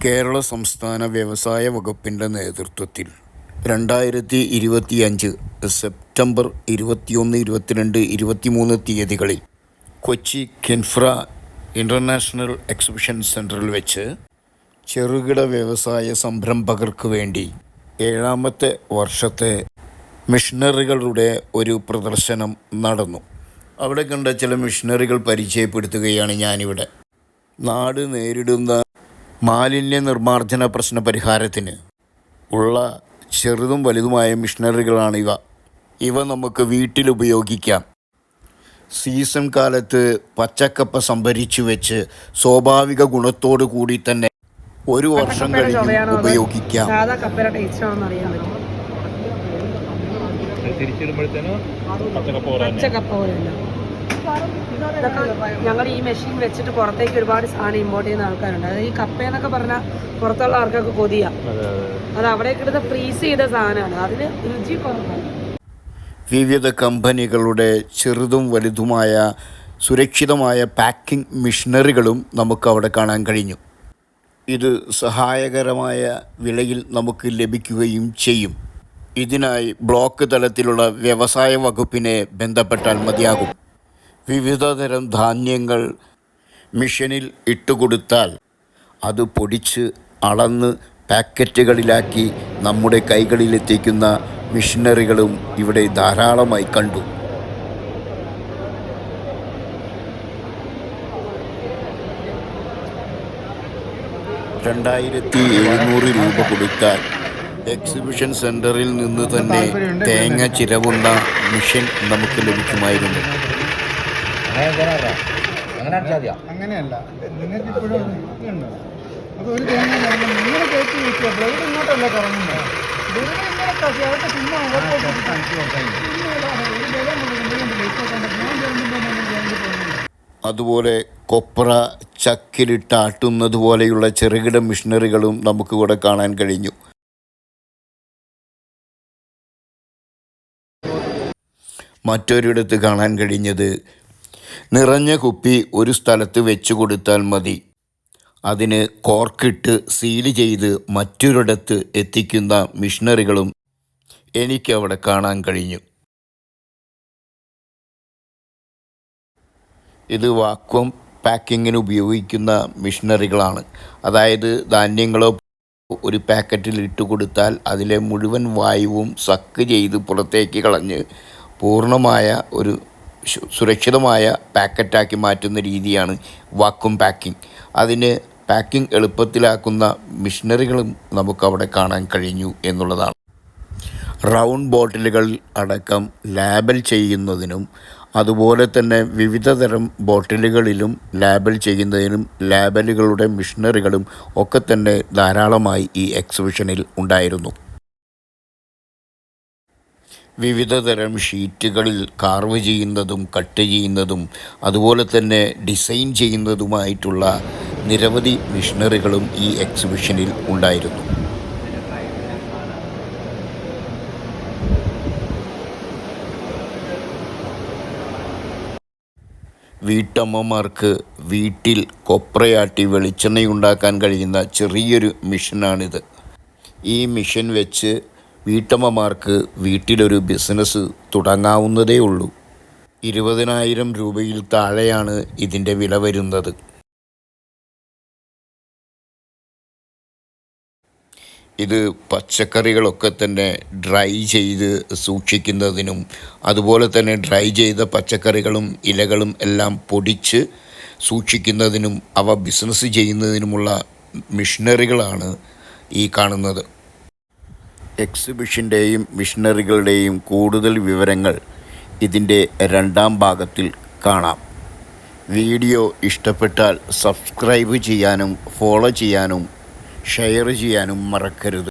കേരള സംസ്ഥാന വ്യവസായ വകുപ്പിൻ്റെ നേതൃത്വത്തിൽ 2025 സെപ്റ്റംബർ 21, 22, 23 തീയതികളിൽ കൊച്ചി കിൻഫ്ര ഇൻ്റർനാഷണൽ എക്സിബിഷൻ സെൻറ്ററിൽ വെച്ച് ചെറുകിട വ്യവസായ സംരംഭകർക്ക് വേണ്ടി 7ാമത്തെ വർഷത്തെ മിഷനറികളുടെ ഒരു പ്രദർശനം നടന്നു. അവിടെ കണ്ട ചില മിഷനറികൾ പരിചയപ്പെടുത്തുകയാണ് ഞാനിവിടെ. നാട് നേരിടുന്ന മാലിന്യ നിർമ്മാർജ്ജന പ്രശ്ന പരിഹാരത്തിന് ഉള്ള ചെറുതും വലുതുമായ മിഷനറികളാണ് ഇവ നമുക്ക് വീട്ടിൽ ഉപയോഗിക്കാം. സീസൺ കാലത്ത് പച്ചക്കപ്പ സംഭരിച്ചു വെച്ച് സ്വാഭാവിക ഗുണത്തോടു കൂടി തന്നെ ഒരു വർഷം കഴിഞ്ഞ് ഉപയോഗിക്കാം. ഞങ്ങൾ ഈ മെഷീൻ വെച്ചിട്ട് പുറത്തേക്ക് ഒരുപാട് സാധനം ഇമ്പോർട്ട് ചെയ്യുന്ന ആൾക്കാരുണ്ട്. അതായത് ഈ കപ്പയെന്നൊക്കെ പറഞ്ഞാൽ പുറത്തുള്ള ആൾക്കാർക്ക് കൊതിയാണ്. അത് അവിടേക്ക് ഇടുന്ന ഫ്രീസ് ചെയ്ത സാധനമാണ്, അതിന് രുചി കുറവാണ്. വിവിധ കമ്പനികളുടെ ചെറുതും വലുതുമായ സുരക്ഷിതമായ പാക്കിംഗ് മിഷനറികളും നമുക്ക് അവിടെ കാണാൻ കഴിഞ്ഞു. ഇത് സഹായകരമായ വിലയിൽ നമുക്ക് ലഭിക്കുകയും ചെയ്യും. ഇതിനായി ബ്ലോക്ക് തലത്തിലുള്ള വ്യവസായ വകുപ്പിനെ ബന്ധപ്പെട്ടാൽ മതിയാകും. വിവിധ തരം ധാന്യങ്ങൾ മിഷനിൽ ഇട്ടുകൊടുത്താൽ അത് പൊടിച്ച് അളന്ന് പാക്കറ്റുകളിലാക്കി നമ്മുടെ കൈകളിലെത്തിക്കുന്ന മിഷനറികളും ഇവിടെ ധാരാളമായി കണ്ടു. $2,700 കൊടുത്താൽ എക്സിബിഷൻ സെൻറ്ററിൽ നിന്ന് തന്നെ തേങ്ങ ചിരവുന്ന മിഷൻ നമുക്ക് ലഭിക്കുമായിരുന്നു. അങ്ങനെയല്ല, നിങ്ങൾക്ക് ഇപ്പോഴും അത് ഒരു തേങ്ങ നിങ്ങൾ കയറ്റി വെക്കുക. ബ്ലേഡ് ഇങ്ങോട്ടല്ല കറങ്ങുന്നത്. അതുപോലെ കൊപ്ര ചക്കിലിട്ടാട്ടുന്നത് പോലെയുള്ള ചെറുകിട മിഷനറികളും നമുക്ക് ഇവിടെ കാണാൻ കഴിഞ്ഞു. മറ്റൊരിടത്ത് കാണാൻ കഴിഞ്ഞത് നിറഞ്ഞ കുപ്പി ഒരു സ്ഥലത്ത് വെച്ച് കൊടുത്താൽ മതി, അതിന് കോർക്കിട്ട് സീല് ചെയ്ത് മറ്റൊരിടത്ത് എത്തിക്കുന്ന മിഷനറികളും എനിക്കവിടെ കാണാൻ കഴിഞ്ഞു. ഇത് വാക്വം പാക്കിങ്ങിന് ഉപയോഗിക്കുന്ന മിഷനറികളാണ്. അതായത് ധാന്യങ്ങളോ ഒരു പാക്കറ്റിൽ ഇട്ട് കൊടുത്താൽ അതിലെ മുഴുവൻ വായുവും സക്ക് ചെയ്ത് പുറത്തേക്ക് കളഞ്ഞ് പൂർണ്ണമായ ഒരു സുരക്ഷിതമായ പാക്കറ്റാക്കി മാറ്റുന്ന രീതിയാണ് വാക്വം പാക്കിംഗ്. അതിന് പാക്കിംഗ് എളുപ്പത്തിലാക്കുന്ന മിഷനറികളും നമുക്കവിടെ കാണാൻ കഴിഞ്ഞു എന്നുള്ളതാണ്. റൗണ്ട് ബോട്ടിലുകൾ അടക്കം ലാബൽ ചെയ്യുന്നതിനും അതുപോലെ തന്നെ വിവിധ തരം ബോട്ടിലുകളിലും ലാബൽ ചെയ്യുന്നതിനും ലാബലുകളുടെ മിഷനറികളും ഒക്കെ തന്നെ ധാരാളമായി ഈ എക്സിബിഷനിൽ ഉണ്ടായിരുന്നു. വിവിധ തരം ഷീറ്റുകളിൽ കാർവ് ചെയ്യുന്നതും കട്ട് ചെയ്യുന്നതും അതുപോലെ തന്നെ ഡിസൈൻ ചെയ്യുന്നതുമായിട്ടുള്ള നിരവധി മിഷനറികളും ഈ എക്സിബിഷനിൽ ഉണ്ടായിരുന്നു. വീട്ടമ്മമാർക്ക് വീട്ടിൽ കൊപ്രയാട്ടി വെളിച്ചെണ്ണയുണ്ടാക്കാൻ കഴിയുന്ന ചെറിയൊരു മിഷനാണിത്. ഈ മിഷൻ വെച്ച് വീട്ടമ്മമാർക്ക് വീട്ടിലൊരു ബിസിനസ് തുടങ്ങാവുന്നതേ ഉള്ളൂ. 20,000 രൂപയിൽ താഴെയാണ് ഇതിൻ്റെ വില വരുന്നത്. ഇത് പച്ചക്കറികളൊക്കെ തന്നെ ഡ്രൈ ചെയ്ത് സൂക്ഷിക്കുന്നതിനും അതുപോലെ തന്നെ ഡ്രൈ ചെയ്ത പച്ചക്കറികളും ഇലകളും എല്ലാം പൊടിച്ച് സൂക്ഷിക്കുന്നതിനും അവ ബിസിനസ് ചെയ്യുന്നതിനുമുള്ള മിഷനറികളാണ് ഈ കാണുന്നത്. എക്സിബിഷൻ്റെയും മിഷനറികളുടെയും കൂടുതൽ വിവരങ്ങൾ ഇതിൻ്റെ 2ാം ഭാഗത്തിൽ കാണാം. വീഡിയോ ഇഷ്ടപ്പെട്ടാൽ സബ്സ്ക്രൈബ് ചെയ്യാനും ഫോളോ ചെയ്യാനും ഷെയർ ചെയ്യാനും മറക്കരുത്.